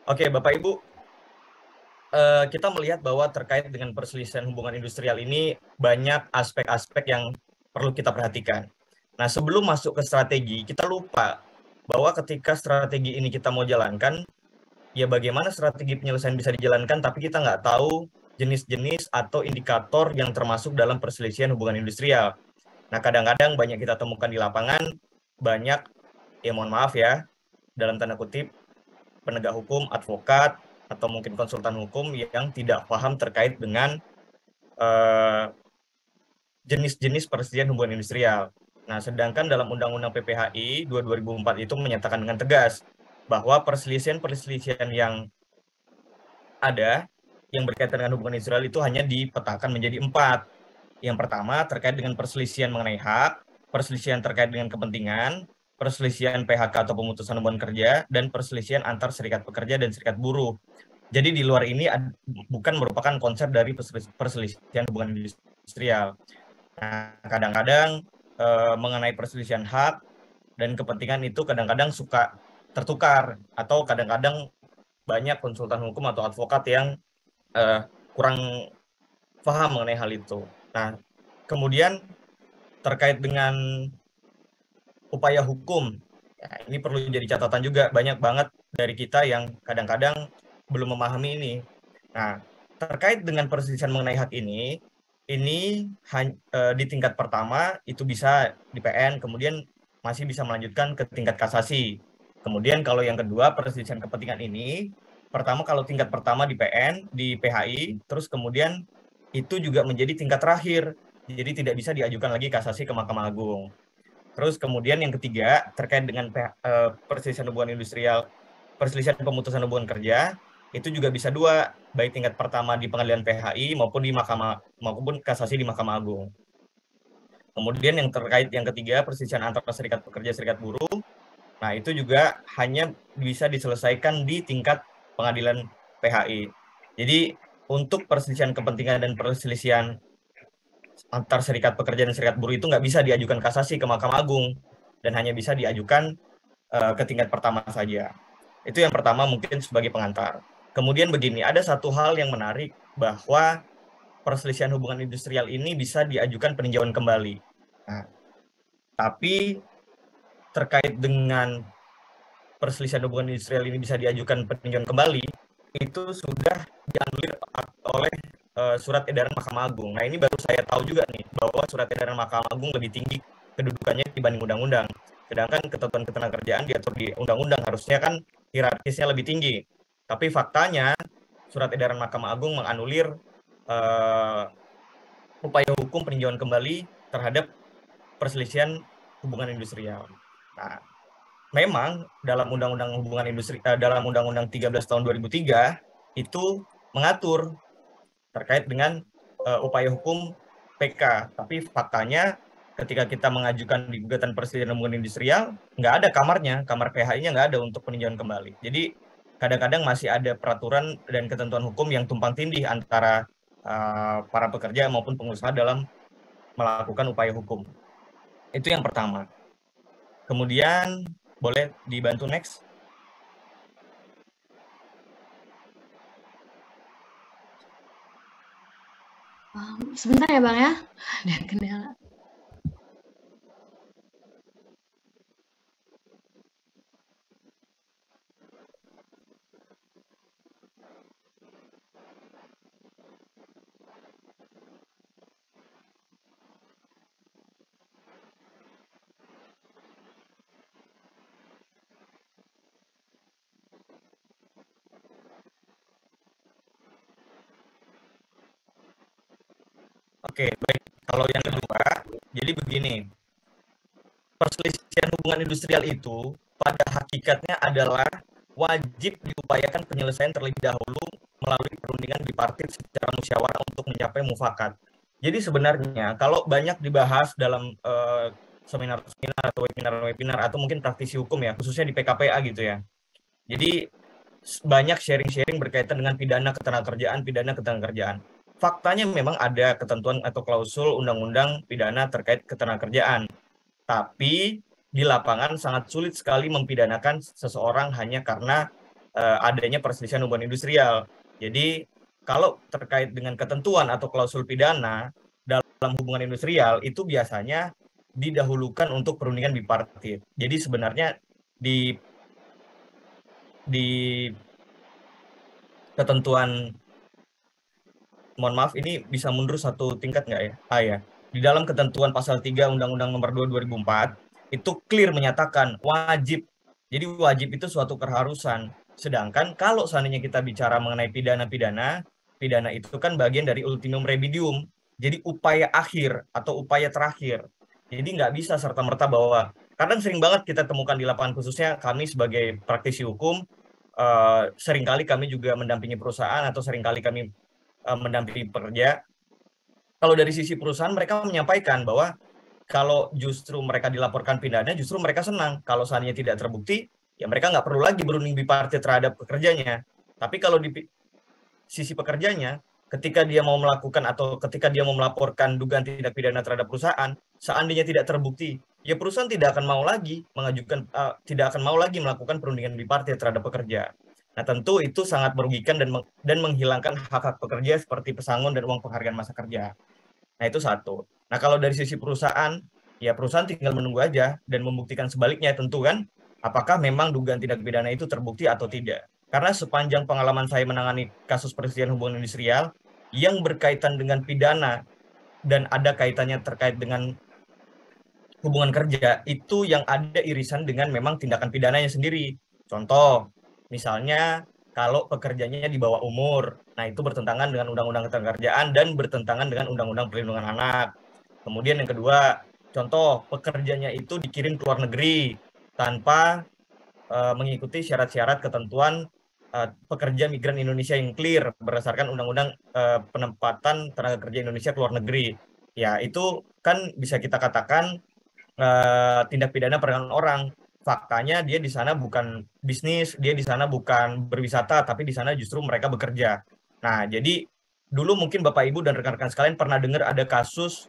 Oke, Bapak Ibu, kita melihat bahwa terkait dengan perselisihan hubungan industrial ini banyak aspek-aspek yang perlu kita perhatikan. Nah, sebelum masuk ke strategi, kita lupa bahwa ketika strategi ini kita mau jalankan, ya bagaimana strategi penyelesaian bisa dijalankan, tapi kita nggak tahu jenis-jenis atau indikator yang termasuk dalam perselisihan hubungan industrial. Nah, kadang-kadang banyak kita temukan di lapangan, banyak, ya mohon maaf ya, dalam tanda kutip, penegak hukum, advokat, atau mungkin konsultan hukum yang tidak paham terkait dengan eh, jenis-jenis perselisihan hubungan industrial. Nah, sedangkan dalam Undang-Undang PPHI 2004 itu menyatakan dengan tegas bahwa perselisihan-perselisihan yang ada yang berkaitan dengan hubungan industrial itu hanya dipetakan menjadi 4. Yang pertama terkait dengan perselisihan mengenai hak, perselisihan terkait dengan kepentingan, perselisihan PHK atau pemutusan hubungan kerja, dan perselisihan antar serikat pekerja dan serikat buruh. Jadi di luar ini bukan merupakan konsep dari perselisihan hubungan industrial. Nah, kadang-kadang mengenai perselisihan hak dan kepentingan itu kadang-kadang suka tertukar, atau kadang-kadang banyak konsultan hukum atau advokat yang kurang paham mengenai hal itu. Nah, kemudian terkait dengan upaya hukum, ya, ini perlu jadi catatan juga. Banyak banget dari kita yang kadang-kadang belum memahami ini. Nah, terkait dengan perselisihan mengenai hak ini di tingkat pertama itu bisa di PN, kemudian masih bisa melanjutkan ke tingkat kasasi. Kemudian kalau yang kedua perselisihan kepentingan ini, pertama kalau tingkat pertama di PN, di PHI, terus kemudian itu juga menjadi tingkat terakhir. Jadi tidak bisa diajukan lagi kasasi ke Mahkamah Agung. Terus kemudian yang ketiga terkait dengan perselisihan hubungan industrial, perselisihan pemutusan hubungan kerja, itu juga bisa dua, baik tingkat pertama di pengadilan PHI maupun kasasi di Mahkamah Agung. Kemudian yang terkait yang ketiga perselisihan antara serikat pekerja serikat buruh, nah itu juga hanya bisa diselesaikan di tingkat pengadilan PHI. Jadi untuk perselisihan kepentingan dan perselisihan antar serikat pekerja dan serikat buruh itu nggak bisa diajukan kasasi ke Mahkamah Agung dan hanya bisa diajukan ke tingkat pertama saja. Itu yang pertama mungkin sebagai pengantar. Kemudian begini, ada satu hal yang menarik bahwa perselisihan hubungan industrial ini bisa diajukan peninjauan kembali. Nah, tapi terkait dengan perselisihan hubungan industrial ini bisa diajukan peninjauan kembali, itu sudah dianulir oleh surat edaran Mahkamah Agung. Nah, ini baru saya tahu juga nih bahwa surat edaran Mahkamah Agung lebih tinggi kedudukannya dibanding undang-undang. Sedangkan ketentuan ketenagakerjaan diatur di undang-undang harusnya kan hierarkisnya lebih tinggi. Tapi faktanya surat edaran Mahkamah Agung menganulir uh, upaya hukum peninjauan kembali terhadap perselisihan hubungan industrial. Nah, memang dalam Undang-Undang Hubungan Industri dalam Undang-Undang 13 tahun 2003 itu mengatur terkait dengan upaya hukum PK. Tapi faktanya ketika kita mengajukan di gugatan perselisihan hubungan industrial, nggak ada kamarnya, kamar PHI-nya nggak ada untuk peninjauan kembali. Jadi kadang-kadang masih ada peraturan dan ketentuan hukum yang tumpang tindih antara para pekerja maupun pengusaha dalam melakukan upaya hukum. Itu yang pertama. Kemudian boleh dibantu next. Sebentar ya Bang ya, ada kendala. Oke, baik. Kalau yang kedua, jadi begini, perselisihan hubungan industrial itu pada hakikatnya adalah wajib diupayakan penyelesaian terlebih dahulu melalui perundingan bipartit secara musyawarah untuk mencapai mufakat. Jadi sebenarnya kalau banyak dibahas dalam seminar-seminar atau webinar-webinar atau mungkin praktisi hukum ya, khususnya di PKPA gitu ya. Jadi banyak sharing-sharing berkaitan dengan pidana ketenagakerjaan. Faktanya memang ada ketentuan atau klausul undang-undang pidana terkait ketenagakerjaan. Tapi di lapangan sangat sulit sekali mempidanakan seseorang hanya karena adanya perselisihan hubungan industrial. Jadi kalau terkait dengan ketentuan atau klausul pidana dalam hubungan industrial itu biasanya didahulukan untuk perundingan bipartit. Jadi sebenarnya di ketentuan, mohon maaf ini bisa mundur satu tingkat nggak ya? Ya. Di dalam ketentuan pasal 3 Undang-Undang Nomor 2 2004 itu clear menyatakan wajib. Jadi wajib itu suatu keharusan. Sedangkan kalau seandainya kita bicara mengenai pidana itu kan bagian dari ultimum remedium. Jadi upaya akhir atau upaya terakhir. Jadi nggak bisa serta-merta bahwa kadang sering banget kita temukan di lapangan, khususnya kami sebagai praktisi hukum, seringkali kami juga mendampingi perusahaan atau seringkali kami mendampingi pekerja. Kalau dari sisi perusahaan mereka menyampaikan bahwa kalau justru mereka dilaporkan pidana, justru mereka senang. Kalau seandainya tidak terbukti, ya mereka nggak perlu lagi berunding bipartit terhadap pekerjanya. Tapi kalau di sisi pekerjanya, ketika dia mau melakukan atau ketika dia mau melaporkan dugaan tindak pidana terhadap perusahaan, seandainya tidak terbukti, ya perusahaan tidak akan mau lagi melakukan perundingan bipartit terhadap pekerja. Nah, tentu itu sangat merugikan dan menghilangkan hak-hak pekerja seperti pesangon dan uang penghargaan masa kerja. Nah, itu satu. Nah, kalau dari sisi perusahaan, ya perusahaan tinggal menunggu aja dan membuktikan sebaliknya tentu kan, apakah memang dugaan tindak pidana itu terbukti atau tidak. Karena sepanjang pengalaman saya menangani kasus perselisihan hubungan industrial yang berkaitan dengan pidana dan ada kaitannya terkait dengan hubungan kerja, itu yang ada irisan dengan memang tindakan pidananya sendiri. Contoh, misalnya kalau pekerjanya di bawah umur, nah itu bertentangan dengan Undang-Undang Ketenagakerjaan dan bertentangan dengan Undang-Undang Perlindungan Anak. Kemudian yang kedua, contoh pekerjanya itu dikirim ke luar negeri tanpa mengikuti syarat-syarat ketentuan pekerja migran Indonesia yang clear berdasarkan Undang-Undang penempatan tenaga kerja Indonesia ke luar negeri. Ya, itu kan bisa kita katakan tindak pidana perdagangan orang. Faktanya dia di sana bukan bisnis, dia di sana bukan berwisata, tapi di sana justru mereka bekerja. Nah, jadi dulu mungkin Bapak Ibu dan rekan-rekan sekalian pernah dengar ada kasus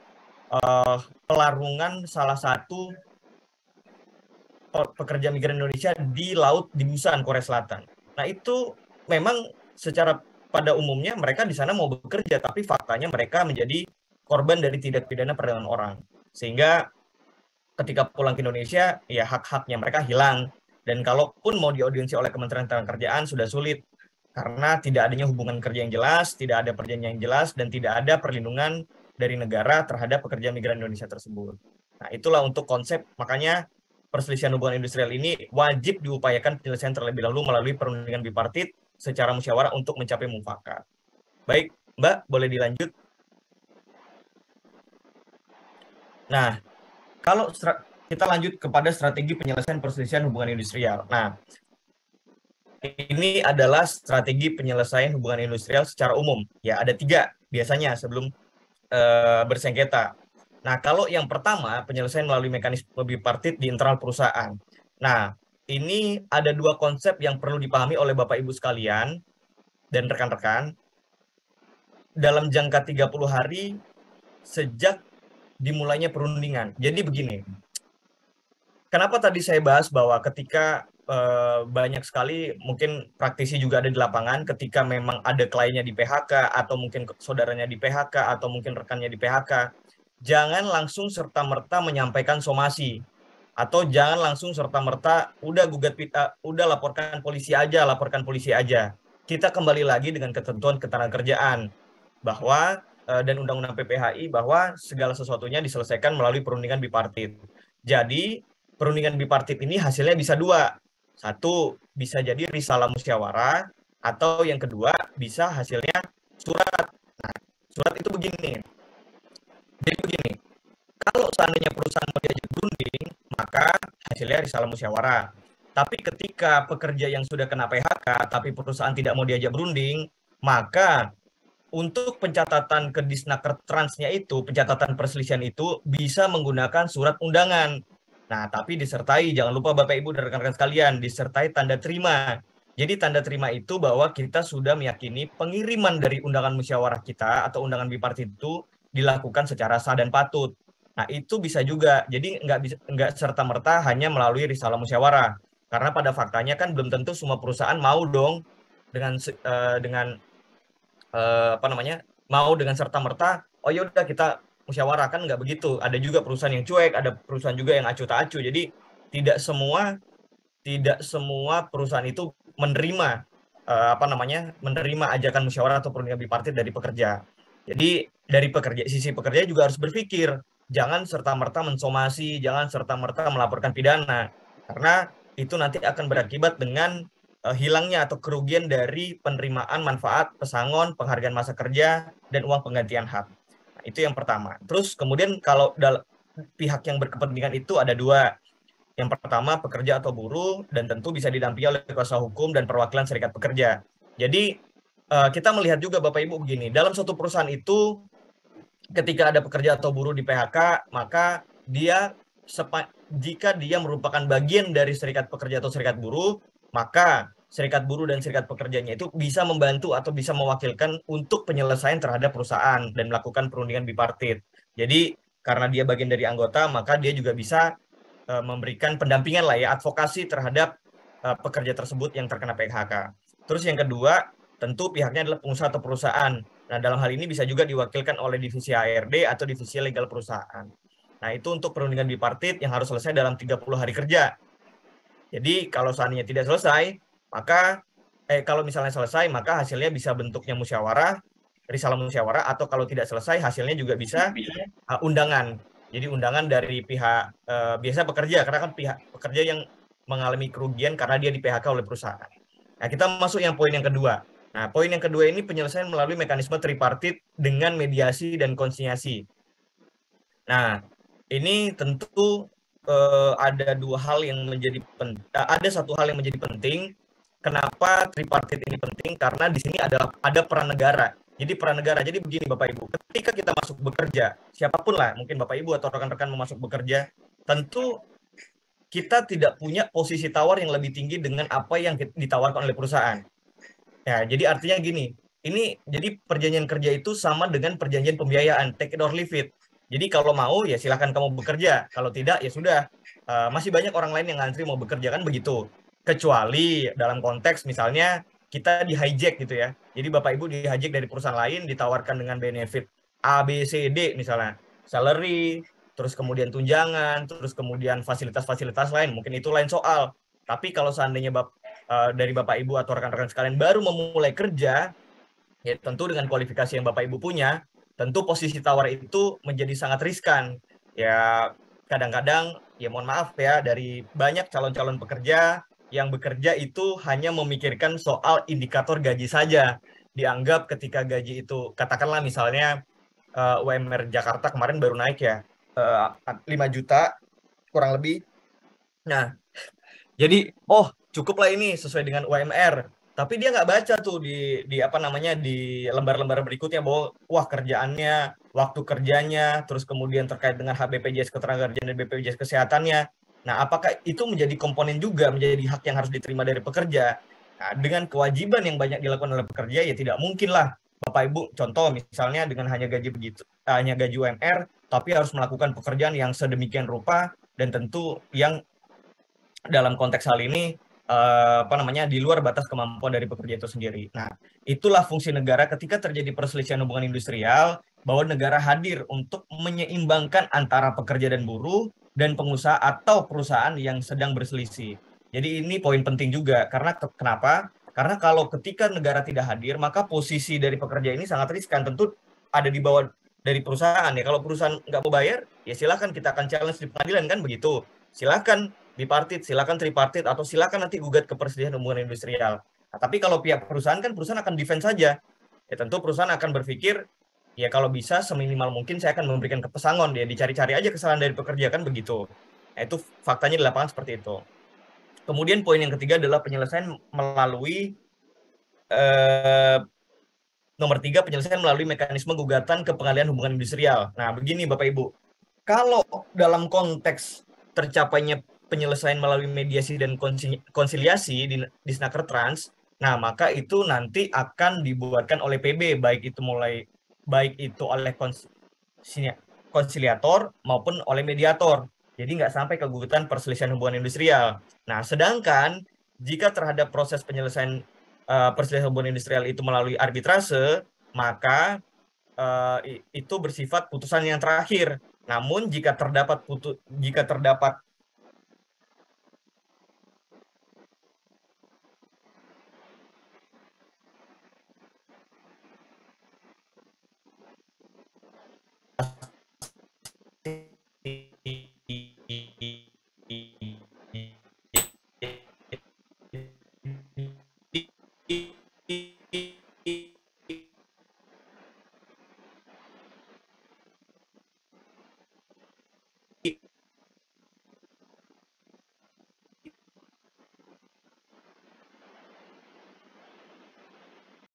pelarungan salah satu pekerja migran Indonesia di laut di Busan, Korea Selatan. Nah, itu memang secara pada umumnya mereka di sana mau bekerja, tapi faktanya mereka menjadi korban dari tindak pidana perdagangan orang. Sehingga ketika pulang ke Indonesia, ya hak-haknya mereka hilang. Dan kalaupun mau diaudiensi oleh Kementerian Ketenagakerjaan sudah sulit. Karena tidak adanya hubungan kerja yang jelas, tidak ada perjanjian yang jelas, dan tidak ada perlindungan dari negara terhadap pekerja migran Indonesia tersebut. Nah, itulah untuk konsep, makanya perselisihan hubungan industrial ini wajib diupayakan penyelesaian terlebih dahulu melalui perundingan bipartit secara musyawarah untuk mencapai mufakat. Baik, Mbak, boleh dilanjut. Nah, kalau kita lanjut kepada strategi penyelesaian perselisihan hubungan industrial. Nah, ini adalah strategi penyelesaian hubungan industrial secara umum. Ya, ada 3 biasanya sebelum bersengketa. Nah, kalau yang pertama, penyelesaian melalui mekanisme bipartit di internal perusahaan. Nah, ini ada 2 konsep yang perlu dipahami oleh Bapak Ibu sekalian dan rekan-rekan dalam jangka 30 hari sejak dimulainya perundingan. Jadi begini, kenapa tadi saya bahas bahwa ketika banyak sekali mungkin praktisi juga ada di lapangan ketika memang ada kliennya di PHK atau mungkin saudaranya di PHK atau mungkin rekannya di PHK, jangan langsung serta-merta menyampaikan somasi atau jangan langsung serta-merta udah laporkan polisi aja. Kita kembali lagi dengan ketentuan ketenagakerjaan bahwa dan Undang-Undang PPHI bahwa segala sesuatunya diselesaikan melalui perundingan bipartit. Jadi perundingan bipartit ini hasilnya bisa 2. Satu, bisa jadi risalah musyawarah, atau yang kedua, bisa hasilnya surat. Nah, surat itu begini. Jadi begini, kalau seandainya perusahaan mau diajak berunding, maka hasilnya risalah musyawarah. Tapi ketika pekerja yang sudah kena PHK, tapi perusahaan tidak mau diajak berunding, maka untuk pencatatan ke Disnaker Transnya itu, pencatatan perselisihan itu bisa menggunakan surat undangan. Nah, tapi disertai, jangan lupa Bapak Ibu dan rekan-rekan sekalian, disertai tanda terima. Jadi tanda terima itu bahwa kita sudah meyakini pengiriman dari undangan musyawarah kita atau undangan bipartit itu dilakukan secara sah dan patut. Nah, itu bisa juga. Jadi nggak serta-merta hanya melalui risalah musyawarah. Karena pada faktanya kan belum tentu semua perusahaan mau dong dengan mau dengan serta-merta, oh ya udah kita musyawarah, kan nggak begitu. Ada juga perusahaan yang cuek, ada perusahaan juga yang acuh tak acuh. Jadi tidak semua perusahaan itu menerima menerima ajakan musyawarah atau perundingan bipartit dari pekerja. Jadi dari sisi pekerja juga harus berpikir, jangan serta-merta mensomasi, jangan serta-merta melaporkan pidana, karena itu nanti akan berakibat dengan hilangnya atau kerugian dari penerimaan manfaat, pesangon, penghargaan masa kerja, dan uang penggantian hak. Nah, itu yang pertama. Terus kemudian kalau pihak yang berkepentingan itu ada dua. Yang pertama pekerja atau buruh, dan tentu bisa didampingi oleh kuasa hukum dan perwakilan serikat pekerja. Jadi kita melihat juga Bapak Ibu begini, dalam suatu perusahaan itu ketika ada pekerja atau buruh di PHK, maka jika dia merupakan bagian dari serikat pekerja atau serikat buruh, maka serikat buruh dan serikat pekerjanya itu bisa membantu atau bisa mewakilkan untuk penyelesaian terhadap perusahaan dan melakukan perundingan bipartit. Jadi karena dia bagian dari anggota, maka dia juga bisa memberikan pendampingan lah ya, advokasi terhadap pekerja tersebut yang terkena PHK. Terus yang kedua, tentu pihaknya adalah pengusaha atau perusahaan. Nah, dalam hal ini bisa juga diwakilkan oleh divisi HRD atau divisi legal perusahaan. Nah, itu untuk perundingan bipartit yang harus selesai dalam 30 hari kerja. Jadi, kalau seandainya tidak selesai, maka kalau misalnya selesai, maka hasilnya bisa bentuknya musyawarah, risalah musyawarah, atau kalau tidak selesai, hasilnya juga bisa undangan. Jadi undangan dari pihak biasa pekerja, karena kan pihak pekerja yang mengalami kerugian karena dia di PHK oleh perusahaan. Nah, kita masuk yang poin yang kedua. Nah, poin yang kedua ini penyelesaian melalui mekanisme tripartit dengan mediasi dan konsiliasi. Nah, ini tentu ada satu hal yang menjadi penting. Kenapa tripartit ini penting? Karena di sini ada peran negara. Jadi peran negara. Jadi begini Bapak Ibu, ketika kita masuk bekerja, siapapun lah, mungkin Bapak Ibu atau rekan-rekan mau masuk bekerja, tentu kita tidak punya posisi tawar yang lebih tinggi dengan apa yang ditawarkan oleh perusahaan. Ya, jadi artinya gini, jadi perjanjian kerja itu sama dengan perjanjian pembiayaan, take it or leave it. Jadi kalau mau ya silahkan kamu bekerja, kalau tidak ya sudah. Masih banyak orang lain yang ngantri mau bekerja, kan begitu. Kecuali dalam konteks misalnya kita di hijack gitu ya. Jadi Bapak Ibu di hijack dari perusahaan lain, ditawarkan dengan benefit A, B, C, D misalnya. Salary, terus kemudian tunjangan, terus kemudian fasilitas-fasilitas lain, mungkin itu lain soal. Tapi kalau seandainya dari Bapak Ibu atau rekan-rekan sekalian baru memulai kerja, ya tentu dengan kualifikasi yang Bapak Ibu punya, tentu posisi tawar itu menjadi sangat riskan. Ya kadang-kadang, ya mohon maaf ya, dari banyak calon-calon pekerja yang bekerja itu hanya memikirkan soal indikator gaji saja. Dianggap ketika gaji itu, katakanlah misalnya UMR Jakarta kemarin baru naik ya, 5 juta kurang lebih. Nah, jadi cukuplah ini sesuai dengan UMR. Tapi dia nggak baca tuh di lembar-lembar berikutnya bahwa wah kerjaannya, waktu kerjanya, terus kemudian terkait dengan hak BPJS Ketenagakerjaan dan BPJS Kesehatannya. Nah, apakah itu menjadi komponen juga, menjadi hak yang harus diterima dari pekerja? Nah, dengan kewajiban yang banyak dilakukan oleh pekerja, ya tidak mungkin lah Bapak Ibu, contoh misalnya dengan hanya gaji UMR, tapi harus melakukan pekerjaan yang sedemikian rupa dan tentu yang dalam konteks hal ini di luar batas kemampuan dari pekerja itu sendiri. Nah, itulah fungsi negara ketika terjadi perselisihan hubungan industrial, bahwa negara hadir untuk menyeimbangkan antara pekerja dan buruh dan pengusaha atau perusahaan yang sedang berselisih. Jadi ini poin penting juga, karena kenapa? Karena kalau ketika negara tidak hadir, maka posisi dari pekerja ini sangat riskan. Tentu ada di bawah dari perusahaan ya. Kalau perusahaan nggak mau bayar, ya silakan kita akan challenge di pengadilan, kan begitu. Silakan bipartit, silakan tripartit, atau silakan nanti gugat ke perselisihan hubungan industrial. Nah, tapi kalau pihak perusahaan kan perusahaan akan defense saja. Ya tentu perusahaan akan berpikir, ya kalau bisa seminimal mungkin saya akan memberikan kepesangon, ya dicari-cari aja kesalahan dari pekerja, kan begitu. Nah, itu faktanya di lapangan seperti itu. Kemudian poin yang ketiga adalah penyelesaian melalui nomor 3, penyelesaian melalui mekanisme gugatan ke pengadilan hubungan industrial. Nah, begini Bapak Ibu, kalau dalam konteks tercapainya penyelesaian melalui mediasi dan konsiliasi di Snaker Trans, nah maka itu nanti akan dibuatkan oleh PB, baik itu oleh konsiliator maupun oleh mediator. Jadi nggak sampai ke gugatan perselisihan hubungan industrial. Nah, sedangkan jika terhadap proses penyelesaian perselisihan hubungan industrial itu melalui arbitrase, maka itu bersifat putusan yang terakhir. Namun jika terdapat